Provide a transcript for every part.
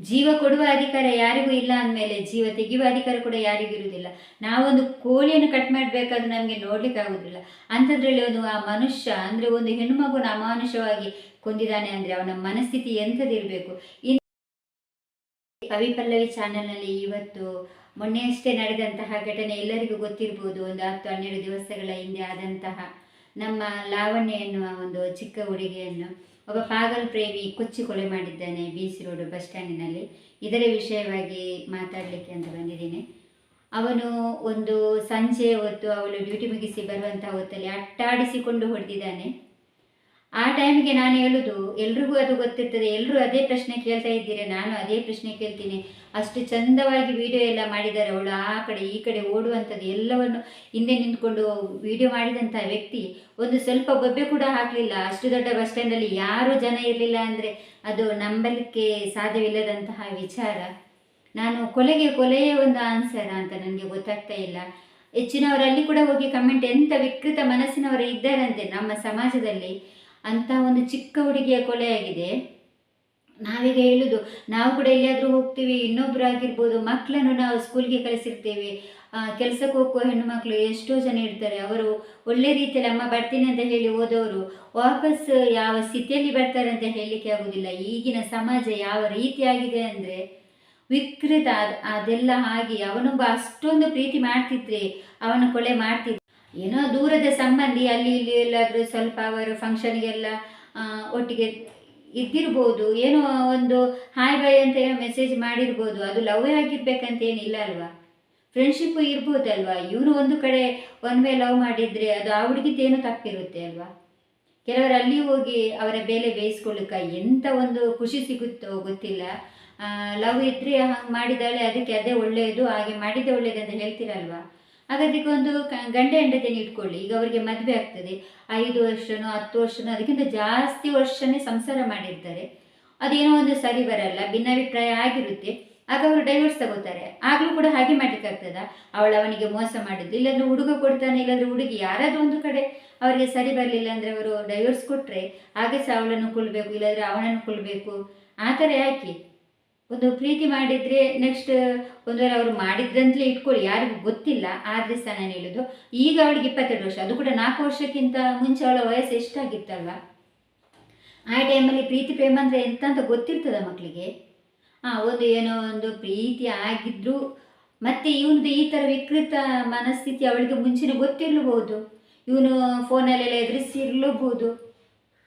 ಜೀವ ಕೊಡುವ ಅಧಿಕಾರ ಯಾರಿಗೂ ಇಲ್ಲ ಅಂದಮೇಲೆ ಜೀವ ತೆಗೆಯುವ ಅಧಿಕಾರ ಕೂಡ ಯಾರಿಗೂ ಇರುವುದಿಲ್ಲ. ನಾವೊಂದು ಕೋಳಿಯನ್ನು ಕಟ್ ಮಾಡಬೇಕಾದ್ರೆ ನಮಗೆ ನೋಡ್ಲಿಕ್ಕೆ ಆಗುದಿಲ್ಲ. ಅಂಥದ್ರಲ್ಲಿ ಒಂದು ಆ ಮನುಷ್ಯ ಅಂದರೆ ಒಂದು ಹೆಣ್ಣು ಮಗುನ ಅಮಾನುಷವಾಗಿ ಕೊಂದಿದ್ದಾನೆ ಅಂದರೆ ಅವನ ಮನಸ್ಥಿತಿ ಎಂಥದಿರಬೇಕು. ಕವಿ ಪಲ್ಲವಿ ಚಾನಲ್ನಲ್ಲಿ ಇವತ್ತು ಮೊನ್ನೆಯಷ್ಟೇ ನಡೆದಂತಹ ಘಟನೆ ಎಲ್ಲರಿಗೂ ಗೊತ್ತಿರ್ಬೋದು. ಒಂದು 10-12 ದಿವಸಗಳ ಹಿಂದೆ ಆದಂತಹ ನಮ್ಮ ಲಾವಣ್ಯ ಎನ್ನುವ ಒಂದು ಚಿಕ್ಕ ಹುಡುಗಿಯನ್ನು ಒಬ್ಬ ಪಾಗಲ್ ಪ್ರೇಮಿ ಕೊಚ್ಚಿ ಕೊಲೆ ಮಾಡಿದ್ದಾನೆ BC ರೋಡ್ ಬಸ್ ಸ್ಟ್ಯಾಂಡಿನಲ್ಲಿ. ಇದರ ವಿಷಯವಾಗಿ ಮಾತಾಡಲಿಕ್ಕೆ ಅಂತ ಬಂದಿದ್ದೀನಿ. ಅವನು ಒಂದು ಸಂಜೆ ಹೊತ್ತು ಅವಳು ಡ್ಯೂಟಿ ಮುಗಿಸಿ ಬರುವಂತಹ ಹೊತ್ತಲ್ಲಿ ಅಟ್ಟಾಡಿಸಿಕೊಂಡು ಹೊಡೆದಿದ್ದಾನೆ. ಆ ಟೈಮಿಗೆ ನಾನು ಹೇಳುದು, ಎಲ್ರಿಗೂ ಅದು ಗೊತ್ತಿರ್ತದೆ, ಎಲ್ಲರೂ ಅದೇ ಪ್ರಶ್ನೆ ಕೇಳ್ತಾ ಇದ್ದೀರಿ, ನಾನು ಅದೇ ಪ್ರಶ್ನೆ ಕೇಳ್ತೀನಿ. ಅಷ್ಟು ಚಂದವಾಗಿ ವಿಡಿಯೋ ಎಲ್ಲ ಮಾಡಿದ್ದಾರೆ. ಅವಳು ಆ ಕಡೆ ಈ ಕಡೆ ಓಡುವಂಥದ್ದು ಎಲ್ಲವನ್ನು ಹಿಂದೆ ನಿಂತ್ಕೊಂಡು ವಿಡಿಯೋ ಮಾಡಿದಂಥ ವ್ಯಕ್ತಿ ಒಂದು ಸ್ವಲ್ಪ ಬೊಬ್ಬೆ ಕೂಡ ಹಾಕಲಿಲ್ಲ. ಅಷ್ಟು ದೊಡ್ಡ ಬಸ್ ಸ್ಟ್ಯಾಂಡಲ್ಲಿ ಯಾರೂ ಜನ ಇರಲಿಲ್ಲ ಅಂದರೆ ಅದು ನಂಬಲಿಕ್ಕೆ ಸಾಧ್ಯವಿಲ್ಲದಂತಹ ವಿಚಾರ. ನಾನು ಕೊಲೆಯೇ ಒಂದು ಆನ್ಸರ್ ಅಂತ ನನಗೆ ಗೊತ್ತಾಗ್ತಾ ಇಲ್ಲ. ಹೆಚ್ಚಿನವರಲ್ಲಿ ಕೂಡ ಹೋಗಿ ಕಮೆಂಟ್, ಎಂಥ ವಿಕೃತ ಮನಸ್ಸಿನವರು ಇದ್ದಾರಂತೆ ನಮ್ಮ ಸಮಾಜದಲ್ಲಿ. ಅಂಥ ಒಂದು ಚಿಕ್ಕ ಹುಡುಗಿಯ ಕೊಲೆಯಾಗಿದೆ. ನಾವೀಗ ಹೇಳುದು, ನಾವು ಕೂಡ ಎಲ್ಲಿಯಾದರೂ ಹೋಗ್ತೀವಿ, ಇನ್ನೊಬ್ಬರು ಆಗಿರ್ಬೋದು, ಮಕ್ಕಳನ್ನು ನಾವು ಸ್ಕೂಲ್ಗೆ ಕಳಿಸಿರ್ತೇವೆ. ಕೆಲಸಕ್ಕೆ ಹೋಗುವ ಹೆಣ್ಣು ಮಕ್ಕಳು ಎಷ್ಟೋ ಜನ ಇರ್ತಾರೆ. ಅವರು ಒಳ್ಳೆ ರೀತಿಯಲ್ಲಿ ಅಮ್ಮ ಬರ್ತೀನಿ ಅಂತ ಹೇಳಿ ಹೋದವರು ವಾಪಸ್ ಯಾವ ಸ್ಥಿತಿಯಲ್ಲಿ ಬರ್ತಾರೆ ಅಂತ ಹೇಳಲಿಕ್ಕೆ ಆಗೋದಿಲ್ಲ. ಈಗಿನ ಸಮಾಜ ಯಾವ ರೀತಿಯಾಗಿದೆ ಅಂದರೆ ವಿಕೃತ. ಅದೆಲ್ಲ ಆಗಿ ಅವನೊಬ್ಬ ಅಷ್ಟೊಂದು ಪ್ರೀತಿ ಮಾಡ್ತಿದ್ರೆ ಅವನ ಕೊಲೆ ಮಾಡ್ತಿದ್ದ. ಏನೋ ದೂರದ ಸಂಬಂಧಿ, ಅಲ್ಲಿ ಇಲ್ಲಿ ಎಲ್ಲಾದರೂ ಸ್ವಲ್ಪ ಅವರು ಫಂಕ್ಷನ್ಗೆಲ್ಲ ಒಟ್ಟಿಗೆ ಇದ್ದಿರ್ಬೋದು, ಏನೋ ಒಂದು ಹಾಯ್ ಬಾಯ್ ಅಂತ ಏನೋ ಮೆಸೇಜ್ ಮಾಡಿರ್ಬೋದು. ಅದು ಲವ್ವೇ ಆಗಿರ್ಬೇಕಂತ ಏನಿಲ್ಲ ಅಲ್ವಾ, ಫ್ರೆಂಡ್ಶಿಪ್ಪು ಇರ್ಬೋದಲ್ವಾ. ಇವನು ಒಂದು ಕಡೆ ಒನ್ ವೇ ಲವ್ ಮಾಡಿದರೆ ಅದು ಆ ಹುಡುಗಿದ್ದೇನೋ ತಪ್ಪಿರುತ್ತೆ ಅಲ್ವಾ. ಕೆಲವರು ಅಲ್ಲಿ ಹೋಗಿ ಅವರ ಬೆಲೆ ಬೇಯಿಸ್ಕೊಳ್ಳಿಕ್ಕೆ ಎಂಥ ಒಂದು ಖುಷಿ ಸಿಗುತ್ತೋ ಗೊತ್ತಿಲ್ಲ. ಲವ್ ಇದ್ದರೆ ಹಂಗೆ ಮಾಡಿದಾಳೆ, ಅದಕ್ಕೆ ಅದೇ ಒಳ್ಳೆಯದು, ಹಾಗೆ ಮಾಡಿದ್ದೆ ಒಳ್ಳೆಯದು ಅಂತ ಹೇಳ್ತೀರಲ್ವಾ. ಹಾಗಾದಕ್ಕೆ ಒಂದು ಗಂಡ ಹೆಂಡತಿಯನ್ನು ಇಟ್ಕೊಳ್ಳಿ. ಈಗ ಅವರಿಗೆ ಮದುವೆ ಆಗ್ತದೆ, 5 ವರ್ಷನೋ 10 ವರ್ಷನೋ ಅದಕ್ಕಿಂತ ಜಾಸ್ತಿ ವರ್ಷನೇ ಸಂಸಾರ ಮಾಡಿರ್ತಾರೆ. ಅದೇನೋ ಒಂದು ಸರಿ ಬರಲ್ಲ, ಭಿನ್ನಾಭಿಪ್ರಾಯ ಆಗಿರುತ್ತೆ. ಆಗ ಅವರು ಡೈವರ್ಸ್ ತಗೋತಾರೆ. ಆಗಲೂ ಕೂಡ ಹಾಗೆ ಮಾಡ್ಲಿಕ್ಕಾಗ್ತದ? ಅವನಿಗೆ ಮೋಸ ಮಾಡಿದ್ದು, ಇಲ್ಲಾಂದ್ರೆ ಹುಡುಗ ಕೊಡ್ತಾನೆ, ಇಲ್ಲಾಂದ್ರೆ ಹುಡುಗಿ, ಯಾರಾದರೂ ಒಂದು ಕಡೆ ಅವರಿಗೆ ಸರಿ ಬರಲಿಲ್ಲ ಅಂದರೆ ಅವರು ಡೈವರ್ಸ್ ಕೊಟ್ಟರೆ ಹಾಗೆ ಸಹ ಅವಳನ್ನು ಕೊಲ್ಲಬೇಕು, ಇಲ್ಲಾಂದರೆ ಅವನನ್ನು ಕೊಲ್ಲಬೇಕು. ಆ ಥರ ಯಾಕೆ? ಒಂದು ಪ್ರೀತಿ ಮಾಡಿದರೆ ನೆಕ್ಸ್ಟ್ ಒಂದು ವೇಳೆ ಅವರು ಮಾಡಿದ್ರಂತಲೇ ಇಟ್ಕೊಳ್ಳಿ, ಯಾರಿಗೂ ಗೊತ್ತಿಲ್ಲ. ಆದರೆ ಸಹ ನಾನು ಹೇಳೋದು, ಈಗ ಅವಳಿಗೆ 22 ವರ್ಷ, ಅದು ಕೂಡ 4 ವರ್ಷಕ್ಕಿಂತ ಮುಂಚೆ ಅವಳ ವಯಸ್ಸು ಎಷ್ಟಾಗಿತ್ತಲ್ವ. ಆ ಟೈಮಲ್ಲಿ ಪ್ರೀತಿ ಪ್ರೇಮ ಅಂದರೆ ಎಂತ ಅಂತ ಗೊತ್ತಿರ್ತದ ಮಕ್ಕಳಿಗೆ? ಒಂದು ಏನೋ ಒಂದು ಪ್ರೀತಿ ಆಗಿದ್ರು ಮತ್ತು ಇವನದು ಈ ಥರ ವಿಕೃತ ಮನಸ್ಥಿತಿ ಅವಳಿಗೆ ಮುಂಚೆನೇ ಗೊತ್ತಿರಲೂಬಹುದು. ಇವನು ಫೋನಲ್ಲೆಲ್ಲ ಎದುರಿಸಿರ್ಲೂಬಹುದು.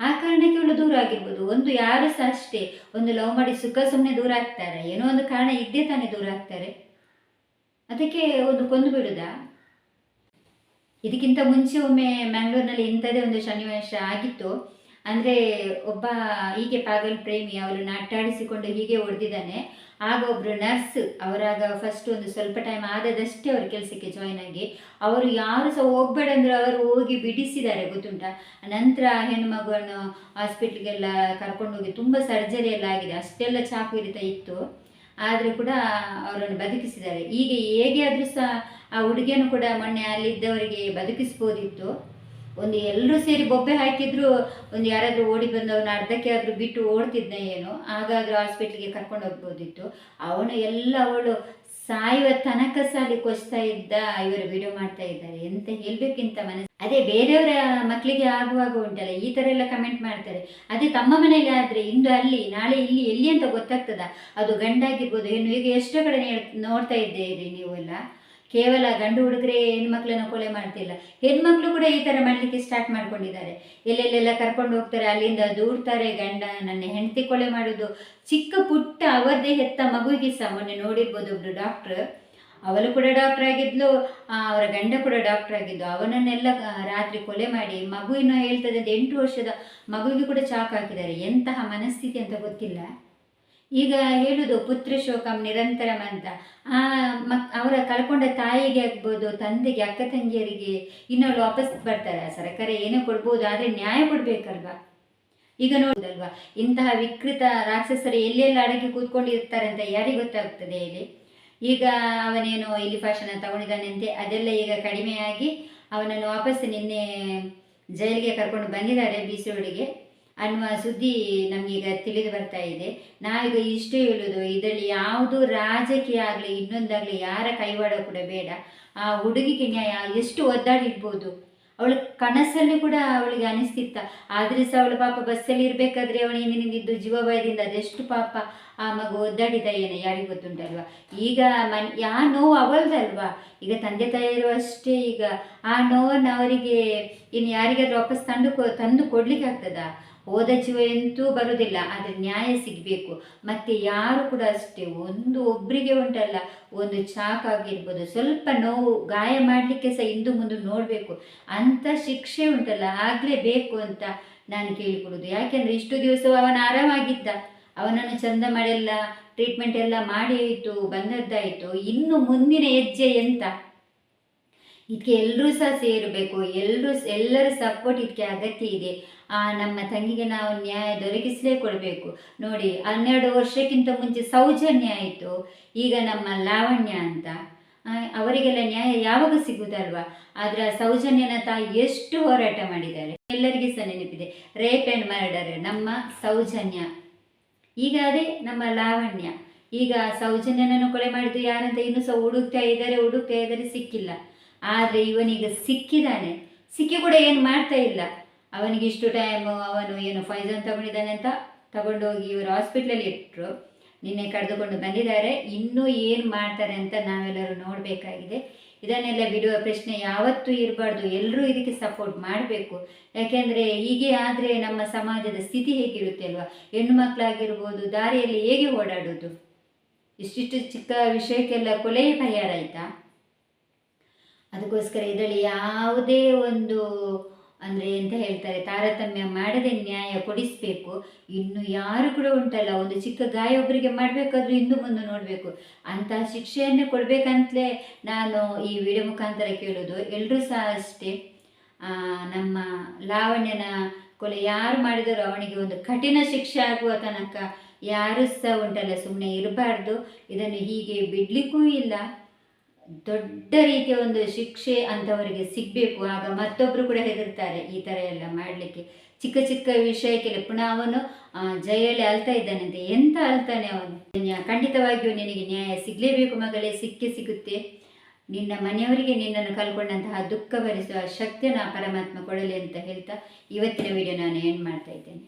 ಆ ಕಾರಣಕ್ಕೆ ಅವಳು ದೂರ ಆಗಿರ್ಬೋದು. ಒಂದು ಯಾರು ಸಹ ಅಷ್ಟೇ, ಒಂದು ಲವ್ ಮಾಡಿ ಸುಖ ಸುಮ್ಮನೆ ದೂರ ಆಗ್ತಾರೆ, ಏನೋ ಒಂದು ಕಾರಣ ಇದ್ದೇ ತಾನೇ ದೂರ ಆಗ್ತಾರೆ. ಅದಕ್ಕೆ ಒಂದು ಕೊಂದು ಬಿಡುದಾ? ಇದಕ್ಕಿಂತ ಮುಂಚೆ ಒಮ್ಮೆ ಮ್ಯಾಂಗ್ಳೂರಿನಲ್ಲಿ ಇಂಥದ್ದೇ ಒಂದು ಸನ್ನಿವೇಶ ಆಗಿತ್ತು. ಅಂದರೆ ಒಬ್ಬ ಹೀಗೆ ಪಾಗಲ್ ಪ್ರೇಮಿ ಅವಳನ್ನು ಅಟ್ಟಾಡಿಸಿಕೊಂಡು ಹೀಗೆ ಹೊಡೆದಿದ್ದಾನೆ. ಆಗ ಒಬ್ಬರು ನರ್ಸ್, ಅವರಾಗ ಫಸ್ಟ್ ಒಂದು ಸ್ವಲ್ಪ ಟೈಮ್ ಆದದಷ್ಟೇ ಅವರು ಕೆಲಸಕ್ಕೆ ಜಾಯ್ನ್ ಆಗಿ, ಅವರು ಯಾರು ಸಹ ಹೋಗ್ಬೇಡ ಅಂದರೆ ಅವರು ಹೋಗಿ ಬಿಡಿಸಿದ್ದಾರೆ ಗೊತ್ತುಂಟ. ನಂತರ ಹೆಣ್ಣು ಮಗುವನ್ನು ಹಾಸ್ಪಿಟ್ಲಿಗೆಲ್ಲ ಕರ್ಕೊಂಡೋಗಿ ತುಂಬ ಸರ್ಜರಿ ಎಲ್ಲ ಆಗಿದೆ, ಅಷ್ಟೆಲ್ಲ ಚಾಕು ಇರಿತ ಇತ್ತು. ಆದರೂ ಕೂಡ ಅವರನ್ನು ಬದುಕಿಸಿದ್ದಾರೆ. ಈಗ ಹೇಗೆ ಆದರೂ ಸಹ ಆ ಹುಡುಗಿಯನ್ನು ಕೂಡ ಮೊನ್ನೆ ಅಲ್ಲಿದ್ದವರಿಗೆ ಬದುಕಿಸ್ಬೋದಿತ್ತು. ಒಂದು ಎಲ್ಲರೂ ಸೇರಿ ಬೊಬ್ಬೆ ಹಾಕಿದ್ರು, ಒಂದು ಯಾರಾದರೂ ಓಡಿ ಬಂದವನು ಅರ್ಧಕ್ಕೆ ಆದರೂ ಬಿಟ್ಟು ಓಡ್ತಿದ್ದ ಏನೋ, ಹಾಗಾದರೂ ಹಾಸ್ಪಿಟ್ಲಿಗೆ ಕರ್ಕೊಂಡು ಹೋಗ್ಬೋದಿತ್ತು. ಅವಳು ಸಾಯುವ ತನಕ ಸಹ ಅಲ್ಲಿ ಕೊಚ್ತಾ ಇದ್ದ. ಇವರು ವಿಡಿಯೋ ಮಾಡ್ತಾ ಇದ್ದಾರೆ, ಎಂತ ಹೇಳ್ಬೇಕಿಂತ ಮನಸ್ಸು. ಅದೇ ಬೇರೆಯವರ ಮಕ್ಕಳಿಗೆ ಆಗುವಾಗ ಉಂಟಲ್ಲ ಈ ಥರ ಎಲ್ಲ ಕಮೆಂಟ್ ಮಾಡ್ತಾರೆ. ಅದೇ ತಮ್ಮ ಮನೆಯಲ್ಲಿ ಆದರೆ ಇಂದು ಅಲ್ಲಿ ನಾಳೆ ಇಲ್ಲಿ ಎಲ್ಲಿ ಅಂತ ಗೊತ್ತಾಗ್ತದ? ಅದು ಗಂಡಾಗಿರ್ಬೋದು ಹೆಣ್ಣು. ಈಗ ಎಷ್ಟೋ ಕಡೆ ನೋಡ್ತಾ ಇದ್ದೀರಿ ನೀವೆಲ್ಲ, ಕೇವಲ ಗಂಡು ಹುಡುಗರೇ ಹೆಣ್ಮಕ್ಳನ್ನು ಕೊಲೆ ಮಾಡ್ತಿಲ್ಲ, ಹೆಣ್ಮಕ್ಳು ಕೂಡ ಈ ಥರ ಮಾಡಲಿಕ್ಕೆ ಸ್ಟಾರ್ಟ್ ಮಾಡ್ಕೊಂಡಿದ್ದಾರೆ. ಎಲ್ಲೆಲ್ಲೆಲ್ಲ ಕರ್ಕೊಂಡು ಹೋಗ್ತಾರೆ, ಅಲ್ಲಿಂದ ದೂಡ್ತಾರೆ. ನನ್ನ ಹೆಂಡತಿ ಕೊಲೆ ಮಾಡೋದು, ಚಿಕ್ಕ ಪುಟ್ಟ ಅವರದೇ ಹೆತ್ತ ಮಗುವಿಗೆ ಸಹ. ಮೊನ್ನೆ ನೋಡಿರ್ಬೋದು ಒಬ್ರು ಡಾಕ್ಟ್ರ್, ಅವಳು ಕೂಡ ಡಾಕ್ಟರ್ ಆಗಿದ್ಲು, ಅವರ ಗಂಡ ಕೂಡ ಡಾಕ್ಟರ್ ಆಗಿದ್ದು. ಅವನನ್ನೆಲ್ಲ ರಾತ್ರಿ ಕೊಲೆ ಮಾಡಿ, ಮಗುವಿನ ಹೇಳ್ತದೆ ಅಂತ 8 ವರ್ಷದ ಮಗುವಿಗೆ ಕೂಡ ಚಾಕು ಹಾಕಿದ್ದಾರೆ. ಎಂತಹ ಮನಸ್ಥಿತಿ ಅಂತ ಗೊತ್ತಿಲ್ಲ. ಈಗ ಹೇಳುದು ಪುತ್ರ ಶೋಕಂ ನಿರಂತರಂ ಅಂತ. ಅವರ ಕಳ್ಕೊಂಡ ತಾಯಿಗೆ ಆಗ್ಬೋದು, ತಂದೆಗೆ, ಅಕ್ಕ ತಂಗಿಯರಿಗೆ ಇನ್ನೊಂದು ವಾಪಸ್ ಬರ್ತಾರೆ. ಸರ್ಕಾರ ಏನೋ ಕೊಡ್ಬೋದು, ಆದರೆ ನ್ಯಾಯ ಕೊಡಬೇಕಲ್ವಾ? ಈಗ ನೋಡುದಲ್ವಾ, ಇಂತಹ ವಿಕೃತ ರಾಕ್ಷಸರು ಎಲ್ಲೆಲ್ಲ ಅಡಗಿ ಕೂತ್ಕೊಂಡಿರ್ತಾರೆ ಅಂತ ಯಾರಿಗೆ ಗೊತ್ತಾಗ್ತದೆ ಹೇಳಿ? ಈಗ ಅವನೇನೋ ಇಲ್ಲಿ ಫ್ಯಾಷನ್ ತಗೊಂಡಿದ್ದಾನಂತೆ, ಅದೆಲ್ಲ ಈಗ ಕಡಿಮೆಯಾಗಿ ಅವನನ್ನು ವಾಪಸ್ ನಿನ್ನೆ ಜೈಲಿಗೆ ಕರ್ಕೊಂಡು ಬಂದಿದ್ದಾರೆ BC ರೋಡಿಗೆ. ಅನ್ನುವ ಸುದ್ದಿ ನಮಗೀಗ ತಿಳಿದು ಬರ್ತಾ ಇದೆ. ನಾವೀಗ ಇಷ್ಟೇ ಹೇಳೋದು, ಇದರಲ್ಲಿ ಯಾವುದು ರಾಜಕೀಯ ಆಗಲಿ ಇನ್ನೊಂದಾಗಲಿ ಯಾರ ಕೈವಾಡ ಕೂಡ ಬೇಡ. ಆ ಹುಡುಗಿಗೆ ನ್ಯಾಯ ಎಷ್ಟು ಒದ್ದಾಡಿರ್ಬೋದು. ಅವಳ ಕನಸಲ್ಲಿ ಕೂಡ ಅವಳಿಗೆ ಅನಿಸ್ತಿತ್ತ. ಆದರೆ ಸಹ ಅವಳು ಪಾಪ ಬಸ್ಸಲ್ಲಿ ಇರಬೇಕಾದ್ರೆ ಅವಳು ಹಿಂದಿನಿಂದಿದ್ದು ಜೀವ ಭಯದಿಂದ ಅದೆಷ್ಟು ಪಾಪ ಆ ಮಗು ಒದ್ದಾಡಿದ ಏನು ಯಾರಿಗೆ ಗೊತ್ತುಂಟಲ್ವಾ. ಈಗ ಆ ನೋವು ಅವಳದಲ್ವಾ. ಈಗ ತಂದೆ ತಾಯಿಯರು ಅಷ್ಟೇ. ಈಗ ಆ ನೋವನ್ನು ಅವರಿಗೆ ಇನ್ನು ಯಾರಿಗಾದ್ರೂ ವಾಪಸ್ ತಂದು ಕೊಡ್ಲಿಕ್ಕೆ ಆಗ್ತದಾ? ಹೋದ ಜೀವ ಎಂತೂ ಬರೋದಿಲ್ಲ. ಆದರೆ ನ್ಯಾಯ ಸಿಗಬೇಕು. ಮತ್ತು ಯಾರು ಕೂಡ ಅಷ್ಟೇ, ಒಬ್ಬರಿಗೆ ಉಂಟಲ್ಲ, ಒಂದು ಚಾಕಾಗಿರ್ಬೋದು, ಸ್ವಲ್ಪ ನೋವು ಗಾಯ ಮಾಡಲಿಕ್ಕೆ ಸಹ ಇಂದು ಮುಂದೆ ನೋಡಬೇಕು. ಅಂಥ ಶಿಕ್ಷೆ ಉಂಟಲ್ಲ ಆಗಲೇಬೇಕು ಅಂತ ನಾನು ಕೇಳಿಕೊಡೋದು. ಯಾಕೆಂದರೆ ಇಷ್ಟು ದಿವಸ ಅವನು ಆರಾಮಾಗಿದ್ದ, ಅವನನ್ನು ಚಂದ ಮಾಡೆಲ್ಲ ಟ್ರೀಟ್ಮೆಂಟ್ ಎಲ್ಲ ಮಾಡಿ ಆಯಿತು, ಬಂದದ್ದಾಯಿತು. ಇನ್ನು ಮುಂದಿನ ಹೆಜ್ಜೆ ಎಂತ? ಇದಕ್ಕೆ ಎಲ್ಲರೂ ಸಹ ಸೇರಬೇಕು. ಎಲ್ಲರ ಸಪೋರ್ಟ್ ಇದಕ್ಕೆ ಅಗತ್ಯ ಇದೆ. ನಮ್ಮ ತಂಗಿಗೆ ನಾವು ನ್ಯಾಯ ದೊರಕಿಸಲೇ ಕೊಡಬೇಕು. ನೋಡಿ, 12 ವರ್ಷಕ್ಕಿಂತ ಮುಂಚೆ ಸೌಜನ್ಯ ಆಯಿತು, ಈಗ ನಮ್ಮ ಲಾವಣ್ಯ ಅಂತ. ಅವರಿಗೆಲ್ಲ ನ್ಯಾಯ ಯಾವಾಗ ಸಿಗುವುದಲ್ವಾ. ಆದರೆ ಆ ಸೌಜನ್ಯನ ತಾಯಿ ಎಷ್ಟು ಹೋರಾಟ ಮಾಡಿದ್ದಾರೆ ಎಲ್ಲರಿಗೂ ಸಹ ನೆನಪಿದೆ. ರೇಪ್ ಆ್ಯಂಡ್ ಮರ್ಡರ್ ನಮ್ಮ ಸೌಜನ್ಯ, ಈಗ ಅದೇ ನಮ್ಮ ಲಾವಣ್ಯ. ಈಗ ಸೌಜನ್ಯನನ್ನು ಕೊಲೆ ಮಾಡಿದ್ದು ಯಾರಂತ ಇನ್ನೂ ಸಹ ಹುಡುಕ್ತಾ ಇದ್ದಾರೆ, ಸಿಕ್ಕಿಲ್ಲ. ಆದರೆ ಇವನೀಗ ಸಿಕ್ಕಿದ್ದಾನೆ. ಸಿಕ್ಕಿ ಕೂಡ ಏನು ಮಾಡ್ತಾ ಇಲ್ಲ. ಅವನಿಗೆ ಇಷ್ಟು ಟೈಮು ಅವನು ಏನು ಪಾಯ್ಸನ್ ತಗೊಂಡಿದ್ದಾನೆ ಅಂತ ತಗೊಂಡೋಗಿ ಇವರು ಹಾಸ್ಪಿಟ್ಲಲ್ಲಿ ಇಟ್ಟರು. ನಿನ್ನೆ ಕರೆದುಕೊಂಡು ಬಂದಿದ್ದಾರೆ. ಇನ್ನೂ ಏನು ಮಾಡ್ತಾರೆ ಅಂತ ನಾವೆಲ್ಲರೂ ನೋಡಬೇಕಾಗಿದೆ. ಇದನ್ನೆಲ್ಲ ಬಿಡುವ ಪ್ರಶ್ನೆ ಯಾವತ್ತೂ ಇರಬಾರ್ದು. ಎಲ್ಲರೂ ಇದಕ್ಕೆ ಸಪೋರ್ಟ್ ಮಾಡಬೇಕು. ಯಾಕೆಂದರೆ ಹೀಗೆ ಆದರೆ ನಮ್ಮ ಸಮಾಜದ ಸ್ಥಿತಿ ಹೇಗಿರುತ್ತೆ ಅಲ್ವಾ. ಹೆಣ್ಣು ಮಕ್ಕಳಾಗಿರ್ಬೋದು ದಾರಿಯಲ್ಲಿ ಹೇಗೆ ಓಡಾಡೋದು? ಇಷ್ಟಿಷ್ಟು ಚಿಕ್ಕ ವಿಷಯಕ್ಕೆಲ್ಲ ಕೊಲೆಯೇ ಪರಿಹಾರ ಆಯಿತಾ? ಅದಕ್ಕೋಸ್ಕರ ಇದರಲ್ಲಿ ಯಾವುದೇ ಒಂದು ಅಂದರೆ ಎಂತ ಹೇಳ್ತಾರೆ, ತಾರತಮ್ಯ ಮಾಡದೆ ನ್ಯಾಯ ಕೊಡಿಸಬೇಕು. ಇನ್ನು ಯಾರು ಕೂಡ ಉಂಟಲ್ಲ, ಒಂದು ಚಿಕ್ಕ ಗಾಯ ಒಬ್ಬರಿಗೆ ಮಾಡಬೇಕಾದ್ರೂ ಹಿಂದೆ ಮುಂದೆ ನೋಡಬೇಕು. ಅಂತಹ ಶಿಕ್ಷೆಯನ್ನೇ ಕೊಡಬೇಕಂತಲೇ ನಾನು ಈ ವಿಡಿಯೋ ಮುಖಾಂತರ ಕೇಳೋದು. ಎಲ್ಲರೂ ಸಹ ಅಷ್ಟೇ. ನಮ್ಮ ಲಾವಣ್ಯನ ಕೊಲೆ ಯಾರು ಮಾಡಿದರೂ ಅವನಿಗೆ ಒಂದು ಕಠಿಣ ಶಿಕ್ಷೆ ಆಗುವ ತನಕ ಯಾರೂ ಸಹ ಉಂಟಲ್ಲ ಸುಮ್ಮನೆ ಇರಬಾರ್ದು. ಇದನ್ನು ಹೀಗೆ ಬಿಡಲಿಕ್ಕೂ ಇಲ್ಲ. ದೊಡ್ಡ ರೀತಿಯ ಒಂದು ಶಿಕ್ಷೆ ಅಂಥವರಿಗೆ ಸಿಗಬೇಕು. ಆಗ ಮತ್ತೊಬ್ಬರು ಕೂಡ ಹೆದರ್ತಾರೆ ಈ ಥರ ಎಲ್ಲ ಮಾಡಲಿಕ್ಕೆ. ಚಿಕ್ಕ ಚಿಕ್ಕ ವಿಷಯಕ್ಕೆಲ್ಲ ಪುನಃ ಅವನು ಜೈಲಲ್ಲಿ ಅಳ್ತಾ ಇದ್ದಾನಂತೆ. ಎಂತ ಅಳ್ತಾನೆ ಅವನು? ಖಂಡಿತವಾಗಿಯೂ ನಿನಗೆ ನ್ಯಾಯ ಸಿಗಲೇಬೇಕು ಮಗಳೇ, ಸಿಗುತ್ತೆ. ನಿನ್ನ ಮನೆಯವರಿಗೆ ನಿನ್ನನ್ನು ಕಲ್ಕೊಂಡಂತಹ ದುಃಖ ಭರಿಸುವ ಶಕ್ತಿಯನ್ನು ಪರಮಾತ್ಮ ಕೊಡಲಿ ಅಂತ ಹೇಳ್ತಾ ಇವತ್ತಿನ ವಿಡಿಯೋ ನಾನು ಏನು ಮಾಡ್ತಾ ಇದ್ದೇನೆ.